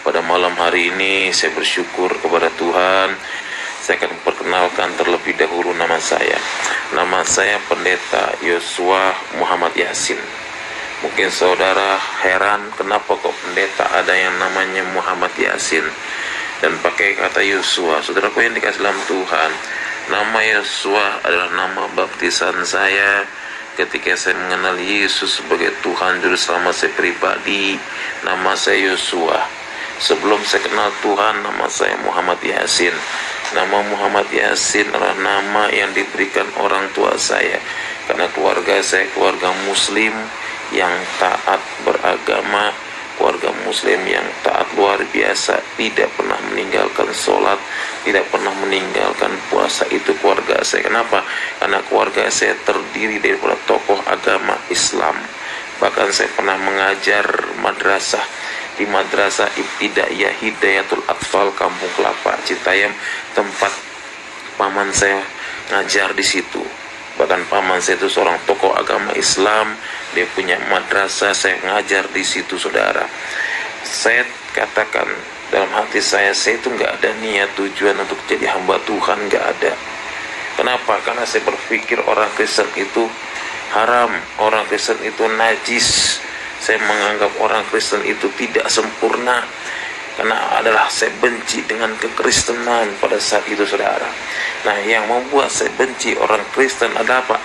Pada malam hari ini saya bersyukur kepada Tuhan. Saya akan perkenalkan terlebih dahulu nama saya. Nama saya Pendeta Yosua Muhammad Yasin. Mungkin saudara heran kenapa kok pendeta ada yang namanya Muhammad Yasin dan pakai kata Yosua. Saudaraku yang dikasih dalam Tuhan, nama Yosua adalah nama baptisan saya ketika saya mengenal Yesus sebagai Tuhan Juru Selamat saya pribadi. Nama saya Yosua. Sebelum saya kenal Tuhan, nama saya Muhammad Yasin. Nama Muhammad Yasin adalah nama yang diberikan orang tua saya, karena keluarga saya keluarga Muslim yang taat beragama, keluarga Muslim yang taat luar biasa, tidak pernah meninggalkan sholat, tidak pernah meninggalkan puasa. Itu keluarga saya. Kenapa? Karena keluarga saya terdiri daripada tokoh agama Islam. Bahkan saya pernah mengajar madrasah di Madrasah Ibtidaiyah Hidayatul Atfal Kampung Kelapa Citayam, tempat paman saya ngajar di situ. Bahkan paman saya itu seorang tokoh agama Islam, dia punya madrasah, saya ngajar di situ, saudara. Saya katakan dalam hati saya itu nggak ada niat tujuan untuk jadi hamba Tuhan, nggak ada. Kenapa? Karena saya berpikir orang Kristen itu haram, orang Kristen itu najis. Saya menganggap orang Kristen itu tidak sempurna, karena adalah saya benci dengan kekristenan pada saat itu, saudara. Nah, yang membuat saya benci orang Kristen adalah apa?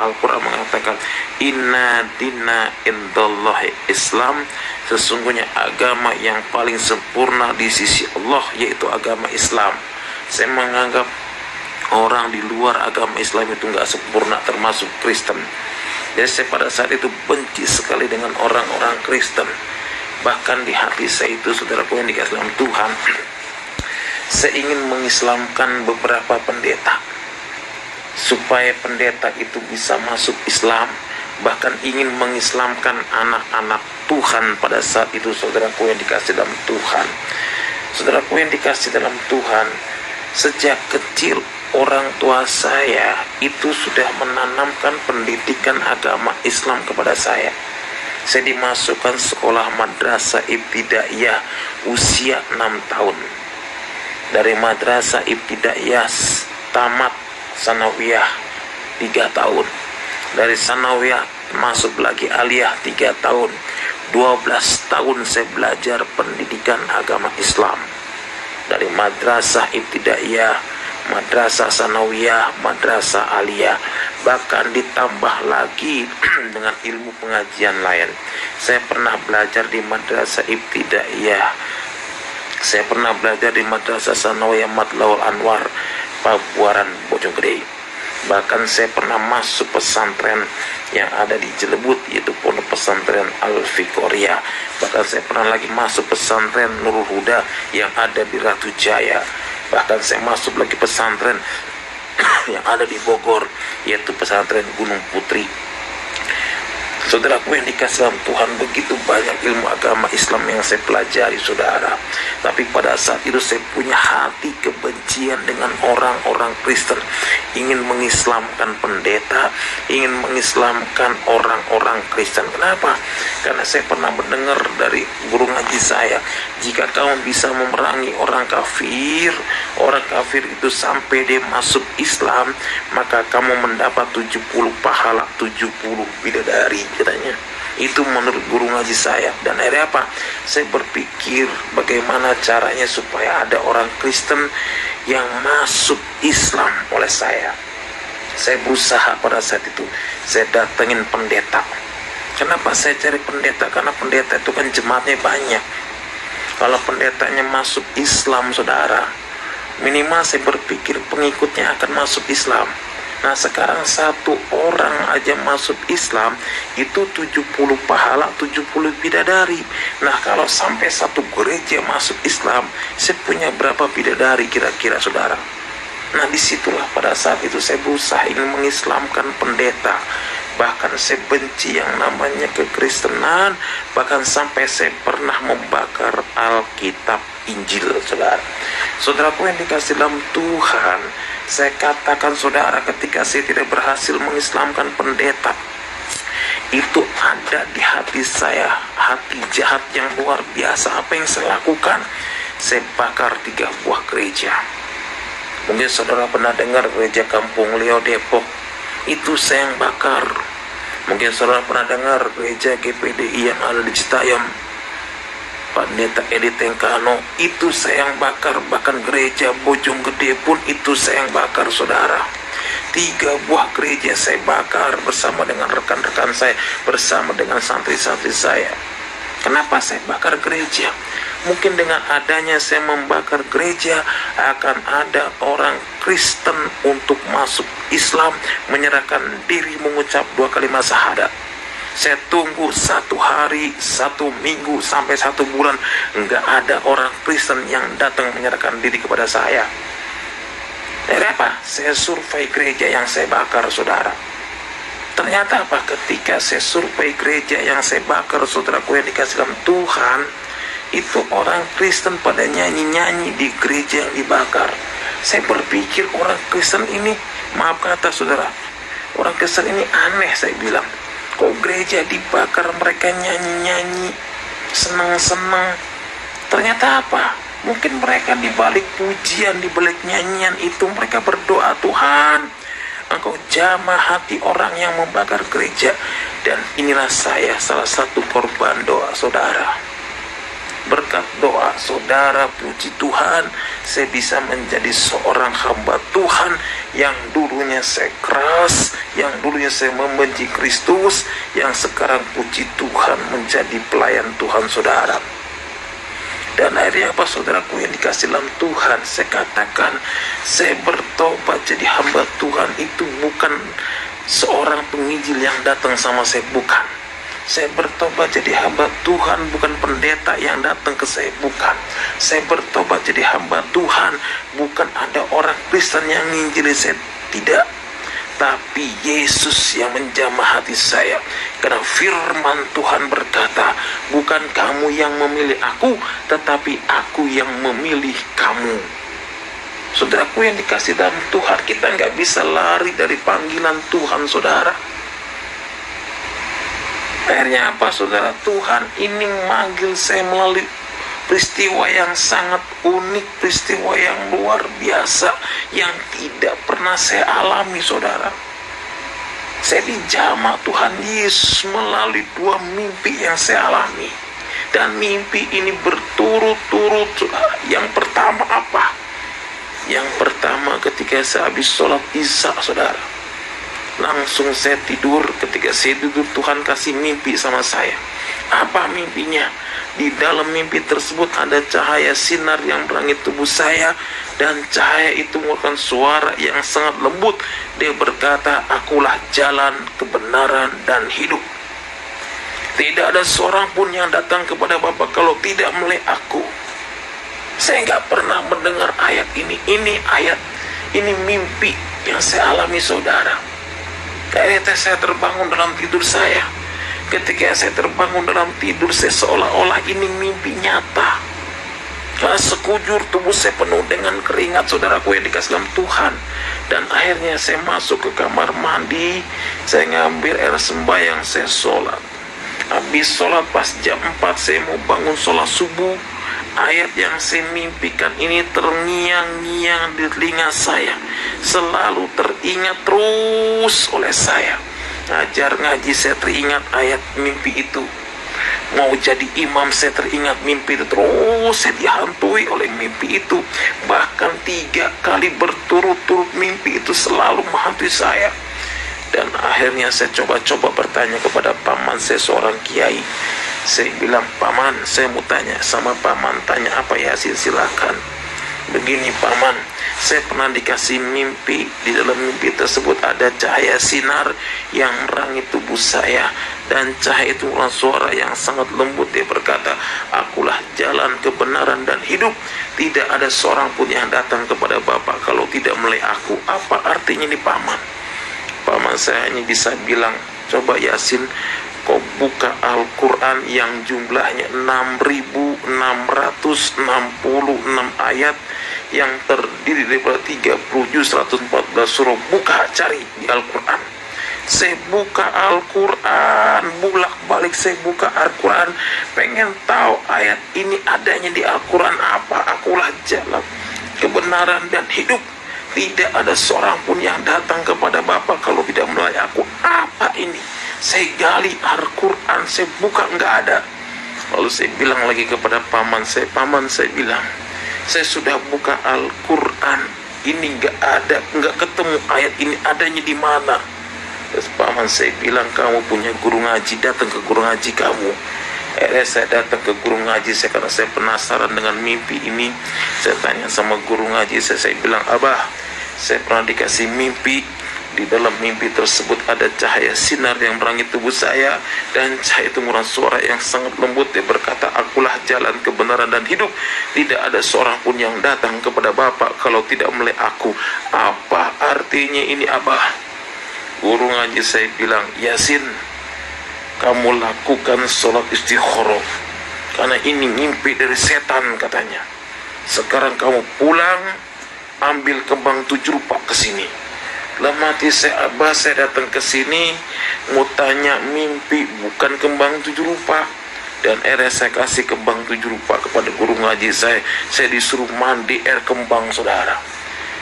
Al-Quran mengatakan, Inna dina indallahi Islam, sesungguhnya agama yang paling sempurna di sisi Allah yaitu agama Islam. Saya menganggap orang di luar agama Islam itu nggak sempurna, termasuk Kristen. Jadi saya pada saat itu benci sekali dengan orang-orang Kristen. Bahkan di hati saya itu, saudaraku yang dikasih dalam Tuhan, saya ingin mengislamkan beberapa pendeta, supaya pendeta itu bisa masuk Islam. Bahkan ingin mengislamkan anak-anak Tuhan pada saat itu, saudaraku yang dikasih dalam Tuhan. Saudaraku yang dikasih dalam Tuhan, sejak kecil orang tua saya itu sudah menanamkan pendidikan agama Islam kepada saya. Saya dimasukkan sekolah Madrasah Ibtidaiyah usia 6 tahun. Dari Madrasah Ibtidaiyah tamat Sanawiyah 3 tahun. Dari Sanawiyah masuk lagi Aliyah 3 tahun. 12 tahun saya belajar pendidikan agama Islam. Dari Madrasah Ibtidaiyah, Madrasah Sanawiyah, Madrasah Aliyah, bahkan ditambah lagi dengan ilmu pengajian lain. Saya pernah belajar di Madrasah Ibtidaiyah, saya pernah belajar di Madrasah Sanawiyah Matlaul Anwar, Pabuaran, Bojonggede. Bahkan saya pernah masuk pesantren yang ada di Jelebut, yaitu Pondok Pesantren Al-Fiqoriyah. Bahkan saya pernah lagi masuk pesantren Nurul Huda yang ada di Ratu Jaya. Bahkan saya masuk lagi pesantren yang ada di Bogor, yaitu pesantren Gunung Putri. Saudaraku yang dikasih dalam Tuhan, begitu banyak ilmu agama Islam yang saya pelajari, saudara. Tapi pada saat itu saya punya hati kebencian dengan orang-orang Kristen. Ingin mengislamkan pendeta, ingin mengislamkan orang-orang Kristen. Kenapa? Karena saya pernah mendengar dari guru ngaji saya, jika kamu bisa memerangi orang kafir itu sampai dia masuk Islam, maka kamu mendapat 70 pahala 70 bidadari, katanya. Itu menurut guru ngaji saya. Dan akhirnya apa? Saya berpikir bagaimana caranya supaya ada orang Kristen yang masuk Islam oleh saya. Saya berusaha pada saat itu. Saya datengin pendeta. Kenapa saya cari pendeta? Karena pendeta itu kan jemaatnya banyak. Kalau pendetanya masuk Islam, saudara, minimal saya berpikir pengikutnya akan masuk Islam. Nah, sekarang satu orang aja masuk Islam itu 70 pahala 70 bidadari. Nah, kalau sampai satu gereja masuk Islam, saya punya berapa bidadari kira-kira, saudara? Nah, disitulah pada saat itu saya berusaha ingin mengislamkan pendeta. Bahkan saya benci yang namanya kekristenan. Bahkan sampai saya pernah membakar Alkitab Injil, saudara. Saudaraku yang dikasih dalam Tuhan, saya katakan, saudara, ketika saya tidak berhasil mengislamkan pendeta, itu ada di hati saya, hati jahat yang luar biasa. Apa yang saya lakukan? Saya bakar 3 buah gereja. Mungkin saudara pernah dengar gereja Kampung Leo Depok, itu saya yang bakar. Mungkin saudara pernah dengar gereja GPDI yang ada di Citayam, Pendeta Edi Tengkano, itu saya yang bakar. Bahkan gereja Bojonggede pun itu saya yang bakar, saudara. 3 buah gereja saya bakar bersama dengan rekan-rekan saya, bersama dengan santri-santri saya. Kenapa saya bakar gereja? Mungkin dengan adanya saya membakar gereja, akan ada orang Kristen untuk masuk Islam, menyerahkan diri, mengucap 2 kalimat syahadat. Saya tunggu 1 hari, 1 minggu, sampai 1 bulan, enggak ada orang Kristen yang datang menyerahkan diri kepada saya. Dari apa? Saya survei gereja yang saya bakar, saudara. Ternyata apa? Ketika saya survei gereja yang saya bakar, saudaraku yang dikasih dalam Tuhan, itu orang Kristen pada nyanyi-nyanyi di gereja yang dibakar. Saya berpikir orang Kristen ini, maaf kata saudara, orang Kristen ini aneh, saya bilang. Kok gereja dibakar, mereka nyanyi-nyanyi, senang-senang. Ternyata apa? Mungkin mereka di balik pujian, di balik nyanyian itu mereka berdoa, Tuhan, Engkau jamah hati orang yang membakar gereja. Dan inilah saya, salah satu korban doa saudara. Berkat doa saudara, puji Tuhan, saya bisa menjadi seorang hamba Tuhan yang dulunya saya keras, yang dulunya saya membenci Kristus, yang sekarang puji Tuhan menjadi pelayan Tuhan, saudara. Dan akhirnya apa, saudaraku yang dikasih dalam Tuhan, saya katakan, saya bertobat jadi hamba Tuhan. Itu bukan seorang penginjil yang datang sama saya, bukan. Saya bertobat jadi hamba Tuhan, bukan pendeta yang datang ke saya, bukan. Saya bertobat jadi hamba Tuhan, bukan ada orang Kristen yang nginjili saya, tidak. Tapi Yesus yang menjamah hati saya. Karena firman Tuhan berkata, bukan kamu yang memilih aku, tetapi aku yang memilih kamu. Saudaraku yang dikasih dalam Tuhan, kita nggak bisa lari dari panggilan Tuhan, saudara. Akhirnya apa, saudara? Tuhan ini manggil saya melalui peristiwa yang sangat unik, peristiwa yang luar biasa, yang tidak pernah saya alami, saudara. Saya dijamah Tuhan Yesus melalui 2 mimpi yang saya alami. Dan mimpi ini berturut-turut, saudara. Yang pertama apa? Yang pertama ketika saya habis sholat Isya, saudara, langsung saya tidur. Ketika saya tidur, Tuhan kasih mimpi sama saya. Apa mimpinya? Di dalam mimpi tersebut ada cahaya sinar yang menerangi tubuh saya, dan cahaya itu mengeluarkan suara yang sangat lembut. Dia berkata, akulah jalan, kebenaran, dan hidup. Tidak ada seorang pun yang datang kepada Bapa kalau tidak melalui aku. Saya nggak pernah mendengar ayat ini. Ini mimpi yang saya alami, saudara. Akhirnya saya terbangun dalam tidur saya. Ketika saya terbangun dalam tidur, saya seolah-olah ini mimpi nyata. Karena sekujur tubuh saya penuh dengan keringat, saudaraku yang dikasih dalam Tuhan. Dan akhirnya saya masuk ke kamar mandi, saya ngambil air sembahyang, saya sholat. Habis sholat pas jam 4 saya mau bangun sholat subuh. Ayat yang saya mimpikan ini terngiang-ngiang di telinga saya, selalu teringat terus oleh saya. Ngajar ngaji saya teringat ayat mimpi itu. Mau jadi imam saya teringat mimpi itu. Terus saya dihantui oleh mimpi itu. Bahkan 3 kali berturut-turut mimpi itu selalu menghantui saya. Dan akhirnya saya coba-coba bertanya kepada paman saya, seorang kiai. Saya bilang, paman, saya mau tanya sama paman. Tanya apa ya, silakan. Begini paman, saya pernah dikasih mimpi. Di dalam mimpi tersebut ada cahaya sinar yang menerangi tubuh saya, dan cahaya itu mengeluarkan suara yang sangat lembut. Dia berkata, akulah jalan, kebenaran, dan hidup. Tidak ada seorang pun yang datang kepada Bapa kalau tidak melalui aku. Apa artinya ini paman? Paman saya hanya bisa bilang, coba Yasin, kau buka Al-Quran yang jumlahnya 6.666 ayat, yang terdiri daripada 30 juz 114 surah. Buka, cari di Al-Quran. Saya buka Al-Quran, bolak-balik saya buka Al-Quran, pengen tahu ayat ini adanya di Al-Quran apa. Akulah jalan, kebenaran, dan hidup. Tidak ada seorang pun yang datang kepada Bapa kalau tidak melalui aku. Apa ini? Saya gali Al-Quran, saya buka, nggak ada. Lalu saya bilang lagi kepada paman saya bilang, saya sudah buka Al-Quran, ini nggak ada, nggak ketemu ayat ini adanya di mana. Terus paman saya bilang, kamu punya guru ngaji, datang ke guru ngaji kamu. Akhirnya saya datang ke guru ngaji saya karena saya penasaran dengan mimpi ini. Saya tanya sama guru ngaji saya bilang, Abah, saya pernah dikasih mimpi. Di dalam mimpi tersebut ada cahaya sinar yang menerangi tubuh saya, dan cahaya itu mengurang suara yang sangat lembut. Dia berkata, akulah jalan, kebenaran, dan hidup. Tidak ada seorang pun yang datang kepada Bapa kalau tidak melalui aku. Apa artinya ini, Abah? Guru ngaji saya bilang, Yasin, kamu lakukan sholat istikharah, karena ini mimpi dari setan katanya. Sekarang kamu pulang, ambil kembang 7 rupa ke sini. Lemati saya, Abah, saya datang ke sini mau tanya mimpi, bukan kembang 7 rupa. Dan akhirnya saya kasih kembang 7 rupa kepada guru ngaji saya. Saya disuruh mandi air kembang, saudara.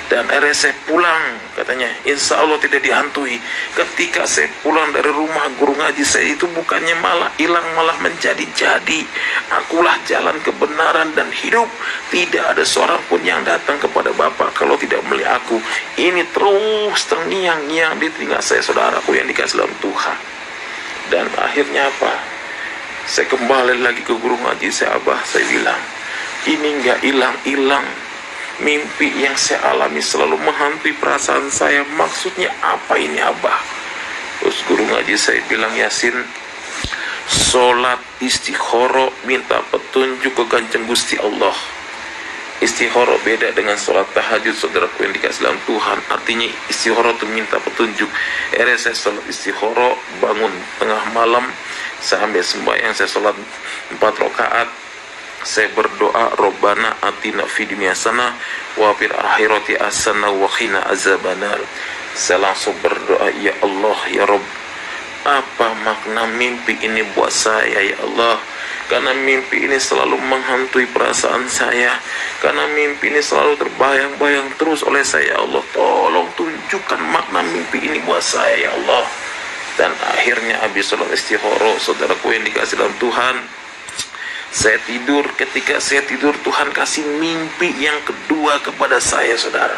Dan akhirnya saya pulang, katanya, insya Allah tidak dihantui. Ketika saya pulang dari rumah guru ngaji saya itu, bukannya malah hilang, malah menjadi-jadi. Akulah jalan, kebenaran, dan hidup. Tidak ada seorang pun yang datang kepada Bapa kalau tidak melalui aku. Ini terus terngiang-ngiang di telinga saya, saudaraku yang dikasih dalam Tuhan. Dan akhirnya apa? Saya kembali lagi ke guru ngaji saya, Abah, saya bilang, ini nggak hilang-hilang. Mimpi yang saya alami selalu menghantui perasaan saya. Maksudnya apa ini, Abah? Terus guru ngaji saya bilang, Yasin, sholat istikharah, minta petunjuk ke Kanjeng Gusti Allah. Istikharah beda dengan sholat tahajud, saudaraku yang dikasih dalam Tuhan. Artinya istikharah itu minta petunjuk. Akhirnya saya sholat istikharah, bangun tengah malam, saya ambil sembahyang, saya sholat 4 rakaat. Saya berdoa, Robbana atina fid dunya hasanah wa fil akhirati hasanah wa qina azabannar. Saya langsung berdoa, ya Allah, ya Rabb, apa makna mimpi ini buat saya, ya Allah? Karena mimpi ini selalu menghantui perasaan saya, karena mimpi ini selalu terbayang-bayang terus oleh saya, ya Allah. Tolong tunjukkan makna mimpi ini buat saya, ya Allah. Dan akhirnya habis sholat istikharah, saudaraku yang dikasih dalam Tuhan, saya tidur. Ketika saya tidur, Tuhan kasih mimpi yang kedua kepada saya, saudara.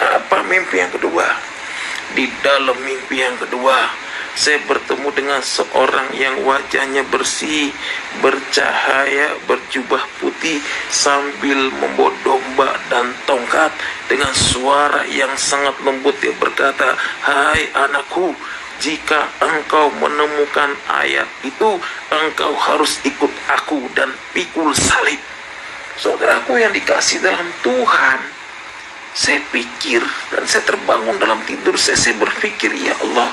Apa mimpi yang kedua? Di dalam mimpi yang kedua, saya bertemu dengan seorang yang wajahnya bersih, bercahaya, berjubah putih, sambil membawa domba dan tongkat. Dengan suara yang sangat lembut, dia berkata, hai anakku, jika engkau menemukan ayat itu, engkau harus ikut aku dan pikul salib. Saudaraku yang dikasih dalam Tuhan, saya pikir dan saya terbangun dalam tidur saya berpikir, ya Allah,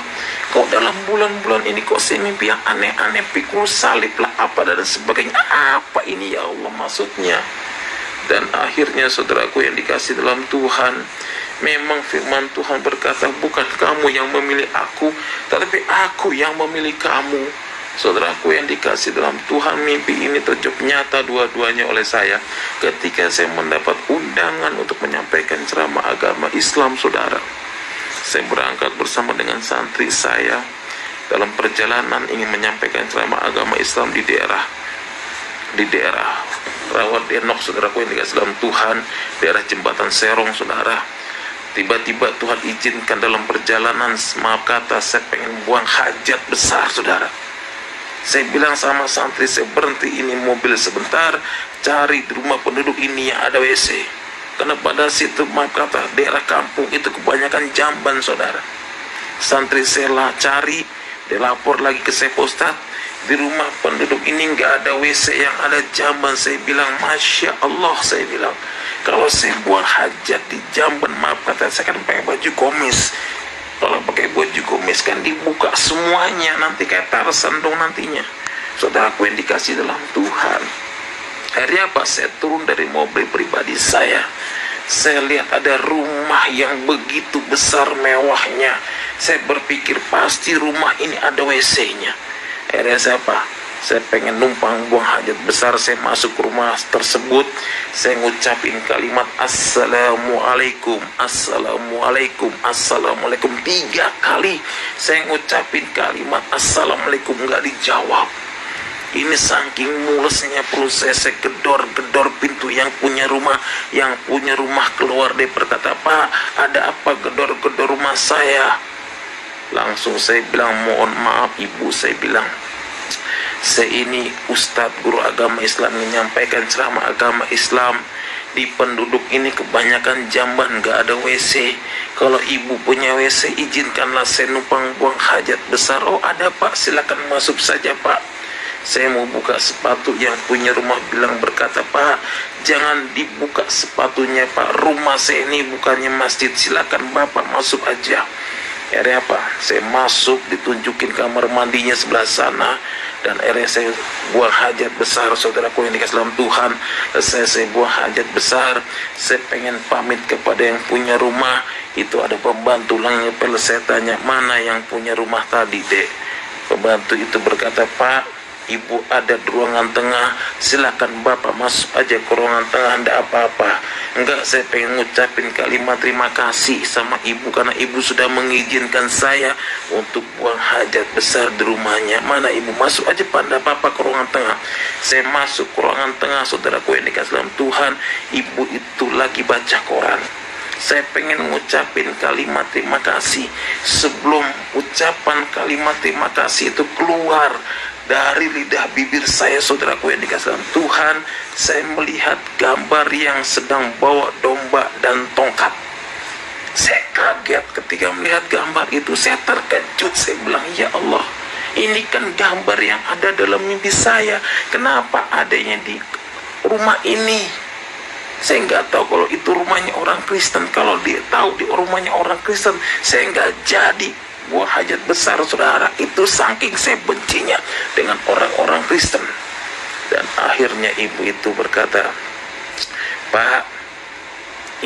kok dalam bulan-bulan ini kok saya mimpi yang aneh-aneh, pikul salib lah apa dan sebagainya. Apa ini, ya Allah, maksudnya? Dan akhirnya saudaraku yang dikasih dalam Tuhan, memang firman Tuhan berkata, bukan kamu yang memilih aku, tetapi aku yang memilih kamu. Saudaraku yang dikasih dalam Tuhan, mimpi ini terjadi nyata dua-duanya oleh saya ketika saya mendapat undangan untuk menyampaikan ceramah agama Islam, saudara. Saya berangkat bersama dengan santri saya dalam perjalanan ingin menyampaikan ceramah agama Islam di daerah Rawat Denok, saudaraku yang dikasih dalam Tuhan, daerah Jembatan Serong, saudara. Tiba-tiba Tuhan izinkan dalam perjalanan, maaf kata, saya pengen buang hajat besar, saudara. Saya bilang sama santri, saya berhenti ini mobil sebentar, cari di rumah penduduk ini yang ada WC. Karena pada situ, maaf kata, daerah kampung itu kebanyakan jamban, saudara. Santri saya lah cari, dia lapor lagi ke saya, Ustaz, di rumah penduduk ini nggak ada WC, yang ada jamban. Saya bilang, Masya Allah, saya bilang, kalau saya buang hajat di jamban, maaf kata, saya kan pakai baju komis. Kalau pakai baju komis kan dibuka semuanya, nanti kayak Tarzan dong nantinya. Saudaraku yang dikasih dalam Tuhan, akhirnya apa? Saya turun dari mobil pribadi saya lihat ada rumah yang begitu besar mewahnya. Saya berpikir pasti rumah ini ada WC-nya. Akhirnya saya pengen numpang buang hajat besar. Saya masuk ke rumah tersebut, saya ngucapin kalimat assalamualaikum, assalamualaikum, assalamualaikum 3 kali. Saya ngucapin kalimat assalamualaikum, nggak dijawab. Ini saking mulesnya perut saya gedor-gedor pintu. Yang punya rumah keluar, dia berkata, "Pak, ada apa gedor-gedor rumah saya?" Langsung saya bilang, "Mohon maaf Ibu," saya bilang, "saya ini Ustadz guru agama Islam menyampaikan ceramah agama Islam. Di penduduk ini kebanyakan jamban, gak ada WC. Kalau Ibu punya WC, izinkanlah saya numpang buang hajat besar." "Oh ada Pak, silakan masuk saja Pak." Saya mau buka sepatu. Yang punya rumah berkata, "Pak, jangan dibuka sepatunya Pak, rumah saya ini bukannya masjid, silakan Bapak masuk aja." Akhirnya saya masuk, ditunjukin kamar mandinya sebelah sana, dan akhirnya saya buang hajat besar. Saudaraku yang dikasih dalam Tuhan, saya buang hajat besar. Saya pengen pamit kepada yang punya rumah. Itu ada pembantu lang ngepel. Saya tanya, "Mana yang punya rumah tadi, Dek?" Pembantu itu berkata, "Pak, Ibu ada di ruangan tengah, silakan Bapak masuk aja ke ruangan tengah, enggak apa-apa." "Enggak, saya pengen ngucapin kalimat terima kasih sama Ibu karena Ibu sudah mengizinkan saya untuk buang hajat besar di rumahnya." "Mana Ibu, masuk aja Pak, enggak apa-apa ke ruangan tengah." Saya masuk ke ruangan tengah. Saudaraku yang dikasih dalam Tuhan, ibu itu lagi baca koran. Saya pengen ngucapin kalimat terima kasih. Sebelum ucapan kalimat terima kasih itu keluar dari lidah bibir saya, saudaraku yang dikasih dalam Tuhan, saya melihat gambar yang sedang bawa domba dan tongkat. Saya kaget ketika melihat gambar itu. Saya terkejut. Saya bilang, "Ya Allah, ini kan gambar yang ada dalam mimpi saya. Kenapa adanya di rumah ini?" Saya nggak tahu kalau itu rumahnya orang Kristen. Kalau dia tahu di rumahnya orang Kristen, saya nggak jadi buah hajat besar, saudara. Itu saking saya bencinya dengan orang-orang Kristen. Dan akhirnya ibu itu berkata, "Pak,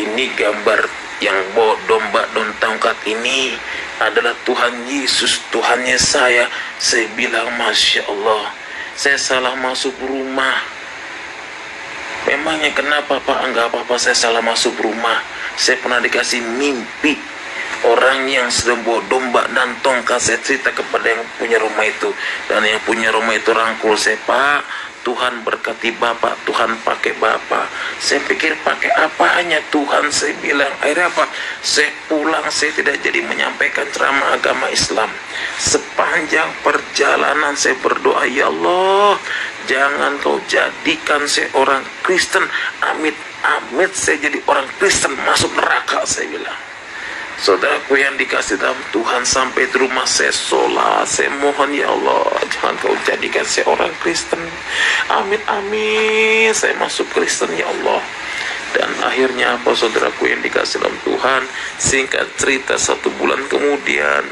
ini gambar yang bawa domba dan tongkat ini adalah Tuhan Yesus, Tuhannya saya." Saya bilang, "Masya Allah, saya salah masuk rumah." "Memangnya kenapa Pak?" "Enggak apa-apa, saya salah masuk rumah. Saya pernah dikasih mimpi orang yang sedang bawa domba dan tongkat." Saya cerita kepada yang punya rumah itu, dan yang punya rumah itu rangkul saya, "Pak, Tuhan berkati Bapak, Tuhan pakai Bapak." Saya pikir pakai apanya Tuhan, saya bilang. Akhirnya saya pulang, saya tidak jadi menyampaikan ceramah agama Islam. Sepanjang perjalanan saya berdoa, "Ya Allah, jangan Kau jadikan saya orang Kristen. Amit-amit saya jadi orang Kristen masuk neraka," saya bilang. Saudaraku yang dikasih dalam Tuhan, sampai di rumah saya sholat, saya mohon, "Ya Allah, jangan Kau jadikan saya orang Kristen. Amin, saya masuk Kristen, ya Allah." Dan akhirnya saudaraku yang dikasih dalam Tuhan, singkat cerita 1 bulan kemudian,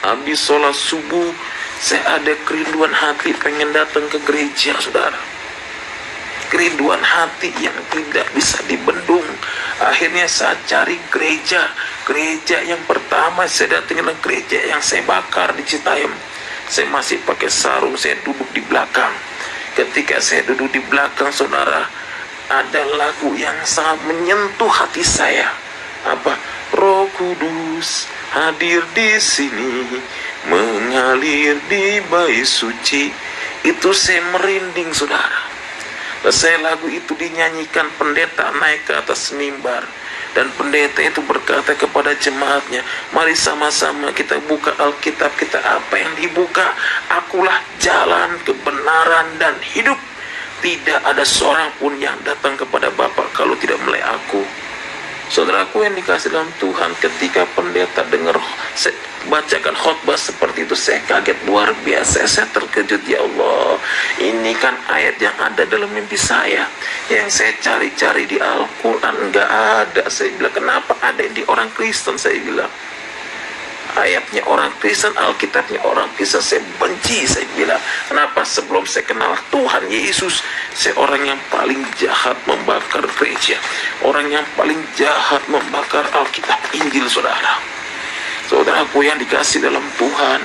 habis sholat subuh, saya ada kerinduan hati pengen datang ke gereja, saudara. Kerinduan hati yang tidak bisa dibendung. Akhirnya saya cari gereja yang pertama saya datang adalah gereja yang saya bakar di Citayam. Saya masih pakai sarung, saya duduk di belakang. Ketika saya duduk di belakang, saudara, ada lagu yang sangat menyentuh hati saya. "Roh Kudus hadir di sini, mengalir di bait suci." Itu saya merinding, saudara. Lagu itu dinyanyikan, pendeta naik ke atas mimbar, dan pendeta itu berkata kepada jemaatnya, "Mari sama-sama kita buka Alkitab kita." Apa yang dibuka? "Akulah jalan, kebenaran, dan hidup. Tidak ada seorang pun yang datang kepada Bapa kalau tidak melalui Aku." Saudaraku yang dikasih dalam Tuhan, ketika pendeta dengar saya bacakan khotbah seperti itu, saya kaget luar biasa. Saya terkejut, "Ya Allah, ini kan ayat yang ada dalam mimpi saya, yang saya cari-cari di Al-Quran, nggak ada." Saya bilang, "Kenapa ada di orang Kristen?" Saya bilang, ayatnya orang Kristen, Alkitabnya orang Kristen, saya benci. Saya bilang, "Kenapa sebelum saya kenal Tuhan Yesus, saya orang yang paling jahat membakar gereja, orang yang paling jahat membakar Alkitab Injil," saudara. Saudaraku yang dikasih dalam Tuhan,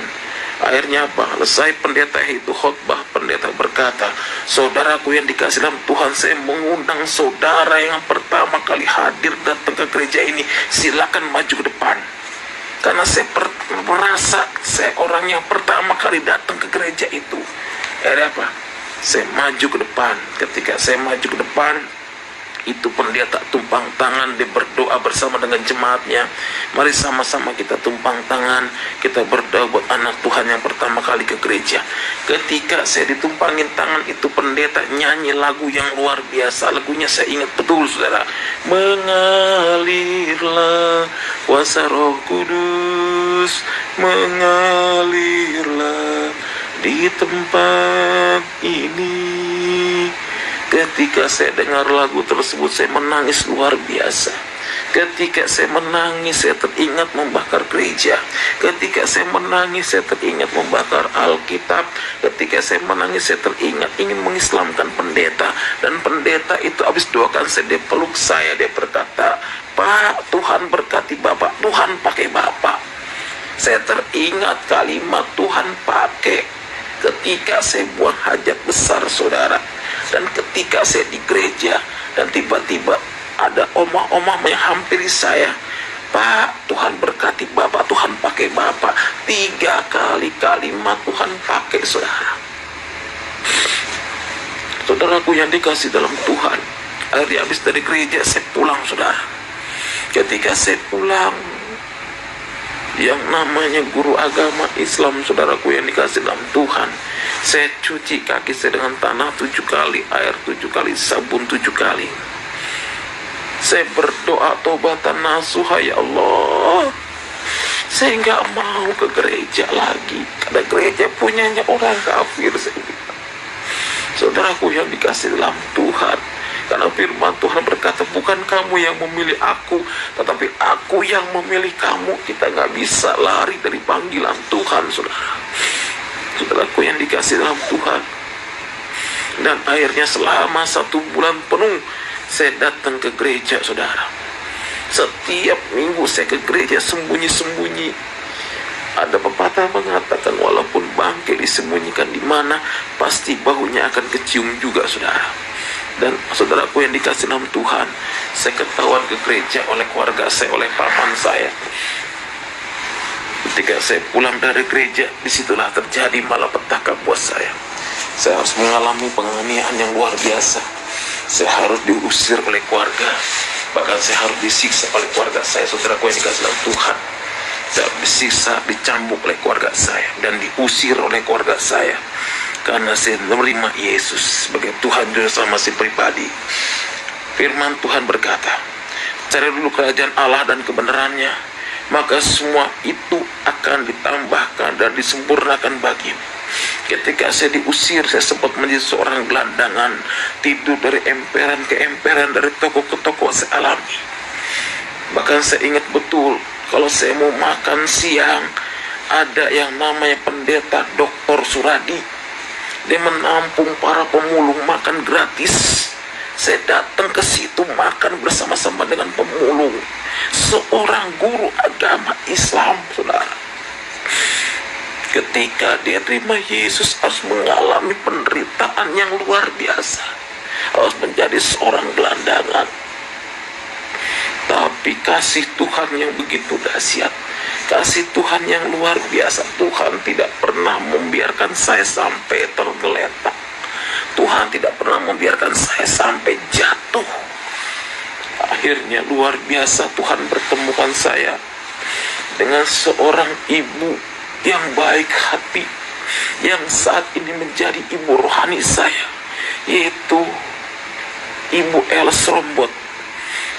akhirnya apa? Selesai pendeta itu khotbah, pendeta berkata, saudaraku yang dikasih dalam Tuhan, saya mengundang saudara yang pertama kali hadir datang ke gereja ini, silakan maju ke depan. Karena saya merasa saya orang yang pertama kali datang ke gereja itu. Akhirnya apa? Saya maju ke depan. Ketika saya maju ke depan, itu pendeta tumpang tangan, dia berdoa bersama dengan jemaatnya. Mari sama-sama kita tumpang tangan, kita berdoa buat anak Tuhan yang pertama kali ke gereja. Ketika saya ditumpangin tangan, itu pendeta nyanyi lagu yang luar biasa. Lagunya saya ingat betul, saudara. Mengalirlah kuasa Roh Kudus, mengalirlah di tempat ini. Ketika saya dengar lagu tersebut, saya menangis luar biasa. Ketika saya menangis, saya teringat membakar gereja. Ketika saya menangis, saya teringat membakar Alkitab. Ketika saya menangis, saya teringat ingin mengislamkan pendeta. Dan pendeta itu habis doakan saya, dia peluk saya, dia berkata, Pak, Tuhan berkati Bapak, Tuhan pakai Bapak. Saya teringat kalimat Tuhan pakai ketika saya buang hajat besar, saudara. Dan ketika saya di gereja, dan tiba-tiba ada omah-omah menghampiri saya, Pak, Tuhan berkati Bapak, Tuhan pakai Bapak. 3 kali kalimat Tuhan pakai, saudara. Saudaraku yang dikasih dalam Tuhan, akhirnya habis dari gereja saya pulang, saudara. Ketika saya pulang, yang namanya guru agama Islam, saudaraku yang dikasih dalam Tuhan, saya cuci kaki saya dengan tanah 7 kali, air 7 kali, sabun 7 kali. Saya berdoa tobatan nasuha, ya Allah, saya nggak mau ke gereja lagi, karena gereja punyanya orang kafir, saya bilang. Saudaraku yang dikasih dalam Tuhan, karena firman Tuhan berkata, bukan kamu yang memilih aku, tetapi aku yang memilih kamu. Kita nggak bisa lari dari panggilan Tuhan, saudara. Saudaraku yang dikasih dalam Tuhan. Dan akhirnya selama 1 bulan penuh, saya datang ke gereja, saudara. Setiap minggu saya ke gereja sembunyi-sembunyi. Ada pepatah mengatakan, walaupun bangkai disembunyikan di mana, pasti bahunya akan kecium juga, saudara. Dan saudaraku yang dikasih dalam Tuhan, saya ketahuan ke gereja oleh keluarga saya, oleh paman saya. Ketika saya pulang dari gereja, disitulah terjadi malapetaka buat saya. Saya harus mengalami penganiayaan yang luar biasa. Saya harus diusir oleh keluarga, bahkan saya harus disiksa oleh keluarga saya. Saudaraku yang dikasih dalam Tuhan, saya disiksa, dicambuk oleh keluarga saya, dan diusir oleh keluarga saya, karena saya menerima Yesus sebagai Tuhan dan Salvasi pribadi. Firman Tuhan berkata, cari dulu kerajaan Allah dan kebenarannya, maka semua itu akan ditambahkan dan disempurnakan bagimu. Ketika saya diusir, saya sempat menjadi seorang gelandangan, tidur dari emperan ke emperan, dari toko ke toko saya alami. Bahkan saya ingat betul, kalau saya mau makan siang, ada yang namanya pendeta Dr. Suradi. Dia menampung para pemulung makan gratis. Saya datang ke situ makan bersama-sama dengan pemulung. Seorang guru agama Islam, saudara. Ketika dia terima Yesus, harus mengalami penderitaan yang luar biasa. Harus menjadi seorang gelandangan. Tapi kasih Tuhan yang begitu dahsyat, kasih Tuhan yang luar biasa, Tuhan tidak pernah membiarkan saya sampai tergeletak. Tuhan tidak pernah membiarkan saya sampai jatuh. Akhirnya luar biasa, Tuhan pertemukan saya dengan seorang ibu yang baik hati, yang saat ini menjadi ibu rohani saya, yaitu Ibu Els Rombot.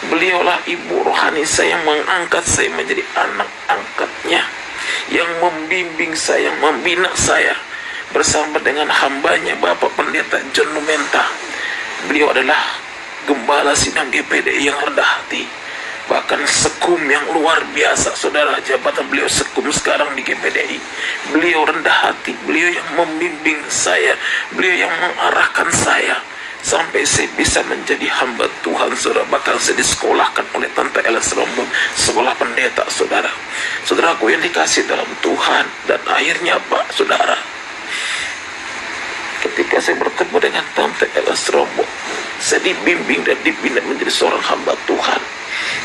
Beliaulah ibu rohani saya, yang mengangkat saya menjadi anak angkatnya, yang membimbing saya, membina saya, bersama dengan hambanya Bapak Pendeta John Numenta. Beliau adalah gembala sidang GPDI yang rendah hati, bahkan sekum yang luar biasa, saudara. Jabatan beliau sekum sekarang di GPDI. Beliau rendah hati, beliau yang membimbing saya, beliau yang mengarahkan saya. sampai saya bisa menjadi hamba Tuhan, saudara. Bahkan saya disekolahkan oleh Tante Elas Rombong, sekolah pendeta, saudara. Saudaraku yang dikasih dalam Tuhan. Dan akhirnya Pak, saudara, ketika saya bertemu dengan Tante Elas Rombong, saya dibimbing dan dibina menjadi seorang hamba Tuhan.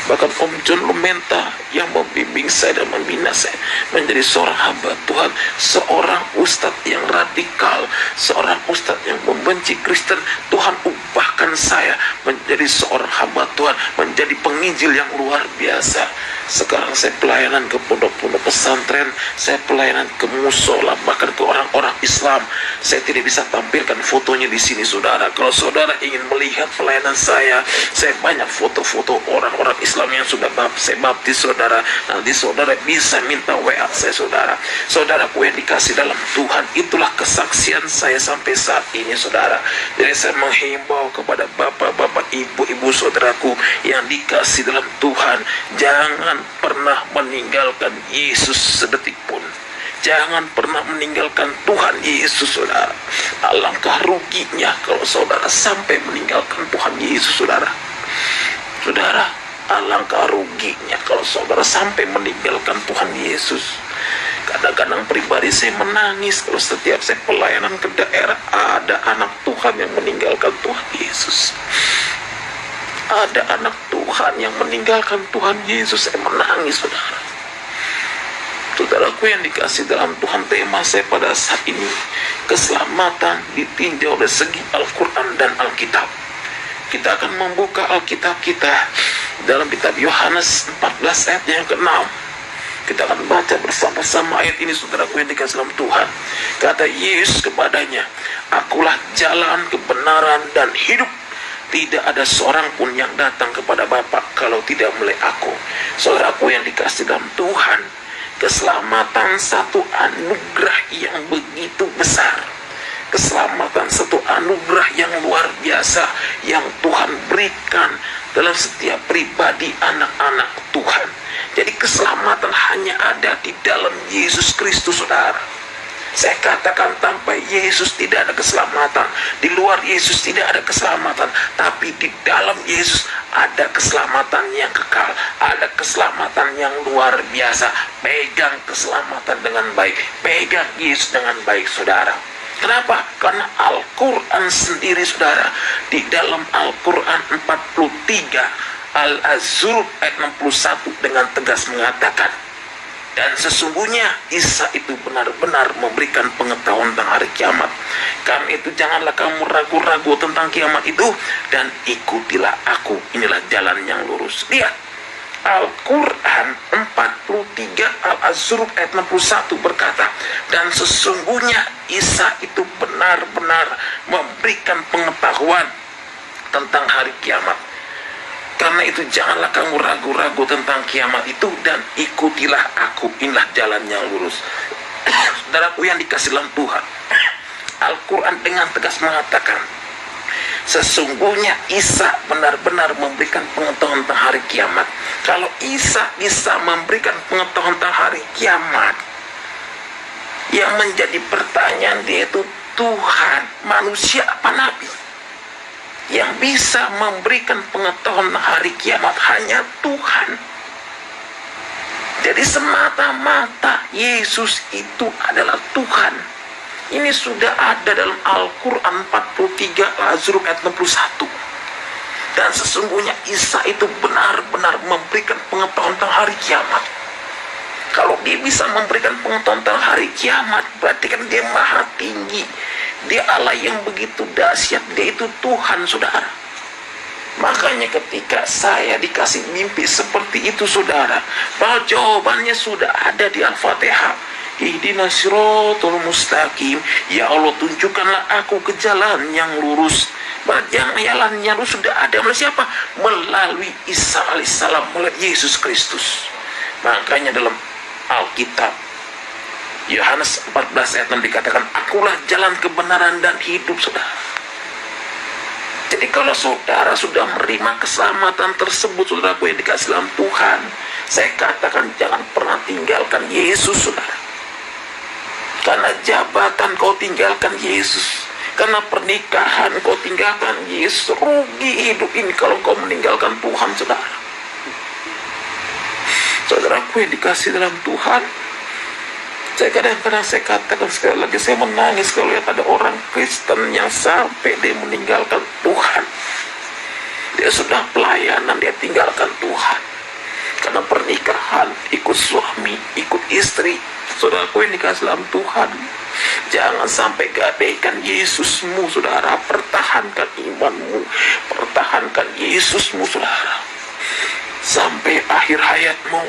Bahkan Om John Lumenta yang membimbing saya dan membina saya menjadi seorang hamba Tuhan, seorang ustadz yang radikal, seorang ustadz yang membenci Kristen. Tuhan ubahkan saya menjadi seorang hamba Tuhan, menjadi penginjil yang luar biasa. Sekarang saya pelayanan ke pondok-pondok pesantren, saya pelayanan ke musola, bahkan ke orang-orang Islam. Saya tidak bisa tampilkan fotonya di sini, saudara. Kalau saudara ingin melihat pelayanan saya banyak foto-foto orang-orang Islam yang sudah saya baptis, saudara. Nanti saudara bisa minta WA saya, saudara. Saudaraku yang dikasih dalam Tuhan, itulah kesaksian saya sampai saat ini, saudara. Jadi saya menghimbau kepada bapak-bapak, ibu-ibu, saudaraku yang dikasih dalam Tuhan, jangan pernah meninggalkan Yesus sedetik pun. Jangan pernah meninggalkan Tuhan Yesus, saudara. Alangkah ruginya kalau saudara sampai meninggalkan Tuhan Yesus, saudara. Saudara, alangkah ruginya kalau saudara sampai meninggalkan Tuhan Yesus. Kadang-kadang pribadi saya menangis kalau setiap saya pelayanan ke daerah ada anak Tuhan yang meninggalkan Tuhan Yesus. Ada anak Tuhan yang meninggalkan Tuhan Yesus. Saya menangis, saudara. Saudaraku yang dikasih dalam Tuhan, tema saya pada saat ini, keselamatan ditinjau dari segi Al-Quran dan Alkitab. Kita akan membuka Alkitab kita dalam kitab Yohanes 14 ayat yang ke-6. Kita akan baca bersama-sama ayat ini, saudaraku yang dikasih dalam Tuhan. Kata Yesus kepadanya, "Akulah jalan, kebenaran, dan hidup. Tidak ada seorang pun yang datang kepada Bapa kalau tidak melalui aku." Saudaraku yang dikasih dalam Tuhan, keselamatan satu anugerah yang begitu besar. Keselamatan satu anugerah yang luar biasa yang Tuhan berikan dalam setiap pribadi anak-anak Tuhan. Jadi keselamatan hanya ada di dalam Yesus Kristus, saudara. Saya katakan, tanpa Yesus tidak ada keselamatan. Di luar Yesus tidak ada keselamatan. Tapi di dalam Yesus ada keselamatan yang kekal. Ada keselamatan yang luar biasa. Pegang keselamatan dengan baik. Pegang Yesus dengan baik, saudara. Kenapa? Karena Al-Quran sendiri, saudara, di dalam Al-Quran 43 Al-Azruf ayat 61 dengan tegas mengatakan, "Dan sesungguhnya Isa itu benar-benar memberikan pengetahuan tentang hari kiamat. Karena itu janganlah kamu ragu-ragu tentang kiamat itu, dan ikutilah aku. Inilah jalan yang lurus." Lihat, Al-Quran 43 Al-Azruf ayat 61 berkata, "Dan sesungguhnya Isa itu benar-benar memberikan pengetahuan tentang hari kiamat. Karena itu janganlah kamu ragu-ragu tentang kiamat itu, dan ikutilah aku. Inilah jalan yang lurus." Saudaraku yang dikasih dalam Tuhan, Al-Quran dengan tegas mengatakan, sesungguhnya Isa benar-benar memberikan pengetahuan tentang hari kiamat. Kalau Isa bisa memberikan pengetahuan tentang hari kiamat, yang menjadi pertanyaan, dia itu Tuhan, manusia apa nabi? Yang bisa memberikan pengetahuan tentang hari kiamat hanya Tuhan. Jadi semata-mata Yesus itu adalah Tuhan. Ini sudah ada dalam Al-Quran 43 Al-Azruf ayat 61. Dan sesungguhnya Isa itu benar-benar memberikan pengetahuan tentang hari kiamat. Kalau dia bisa memberikan pengetahuan tentang hari kiamat, berarti kan dia maha tinggi. Dia Allah yang begitu dahsyat. Dia itu Tuhan, saudara. Makanya ketika saya dikasih mimpi seperti itu, saudara, bahwa jawabannya sudah ada di Al-Fatihah. Ihdinas siratal mustaqim. Ya Allah, tunjukkanlah aku ke jalan yang lurus. Jalan yang lurus sudah ada melalui siapa? Melalui Isa alaihissalam, melalui Yesus Kristus. Makanya dalam Alkitab Yohanes 14 ayat 6 dikatakan, "Akulah jalan, kebenaran, dan hidup," saudara. Jadi kalau saudara sudah menerima keselamatan tersebut, saudaraku yang dikasih dalam Tuhan, saya katakan jangan pernah tinggalkan Yesus, saudara. Karena jabatan kau tinggalkan Yesus, Karena pernikahan kau tinggalkan Yesus, rugi hidup ini kalau kau meninggalkan Tuhan, saudara. Saudaraku yang dikasih dalam Tuhan, saya kadang-kadang saya katakan sekali lagi, saya menangis kalau lihat ada orang Kristen yang sampai dia meninggalkan Tuhan. Dia sudah pelayanan, dia tinggalkan Tuhan karena pernikahan, ikut suami, ikut istri. Saudaraku yang dikasih dalam Tuhan, jangan sampai gadaikan Yesusmu, saudara. Pertahankan imanmu, pertahankan Yesusmu, saudara, sampai akhir hayatmu,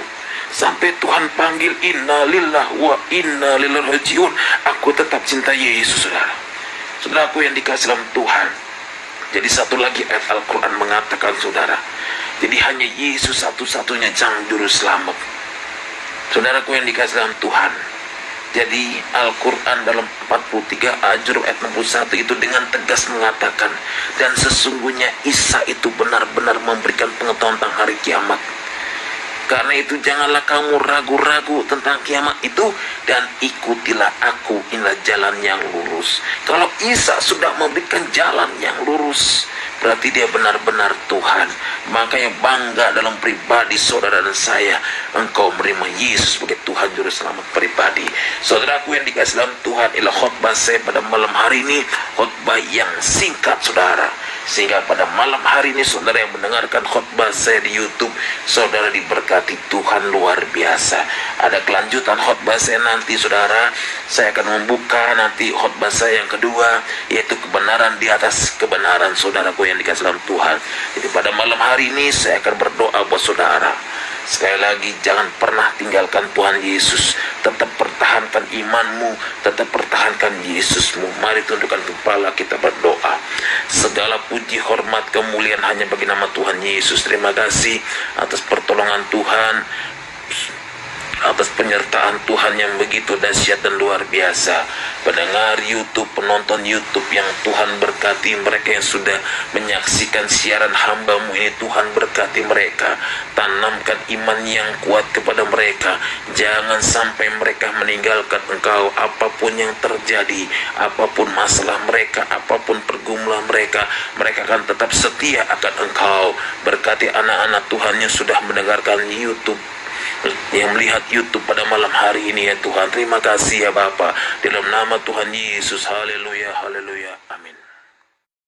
sampai Tuhan panggil inna lillah wa inna ilaihi rajiun. Aku tetap cinta Yesus, saudara. Saudaraku yang dikasih dalam Tuhan, jadi satu lagi ayat Al-Quran mengatakan, saudara, jadi hanya Yesus satu-satunya jalan juru selamat. Saudaraku yang dikasih dalam Tuhan, jadi Al-Quran dalam 43 ayat 61 itu dengan tegas mengatakan, dan sesungguhnya Isa itu benar-benar memberikan pengetahuan tentang hari kiamat. Karena itu janganlah kamu ragu-ragu tentang kiamat itu, dan ikutilah aku, inilah jalan yang lurus. Kalau Isa sudah memberikan jalan yang lurus, berarti dia benar-benar Tuhan. Makanya bangga dalam pribadi saudara dan saya, engkau menerima Yesus sebagai Tuhan Juru Selamat pribadi. Saudaraku yang dikasih dalam Tuhan, ialah khotbah saya pada malam hari ini, khotbah yang singkat, saudara. Sehingga pada malam hari ini saudara yang mendengarkan khotbah saya di YouTube, saudara diberkati Tuhan luar biasa. Ada kelanjutan khotbah saya nanti, saudara. Saya akan membuka nanti khotbah saya yang kedua, yaitu kebenaran di atas kebenaran, saudaraku yang dikasih dalam Tuhan. Jadi pada malam hari ini saya akan berdoa buat saudara. Sekali lagi, jangan pernah tinggalkan Tuhan Yesus. Tetap pertahankan imanmu, tetap pertahankan Yesusmu. Mari tundukkan kepala, kita berdoa. Segala puji, hormat, kemuliaan hanya bagi nama Tuhan Yesus. Terima kasih atas pertolongan Tuhan, atas penyertaan Tuhan yang begitu dahsyat dan luar biasa. Pendengar YouTube, penonton YouTube yang Tuhan berkati, mereka yang sudah menyaksikan siaran hamba-Mu ini, Tuhan berkati mereka. Tanamkan iman yang kuat kepada mereka. Jangan sampai mereka meninggalkan Engkau. Apapun yang terjadi, apapun masalah mereka, apapun pergumulan mereka, mereka akan tetap setia akan Engkau. Berkati anak-anak Tuhan yang sudah mendengarkan YouTube, yang melihat YouTube pada malam hari ini, ya Tuhan. Terima kasih ya Bapa, dalam nama Tuhan Yesus. Haleluya, haleluya.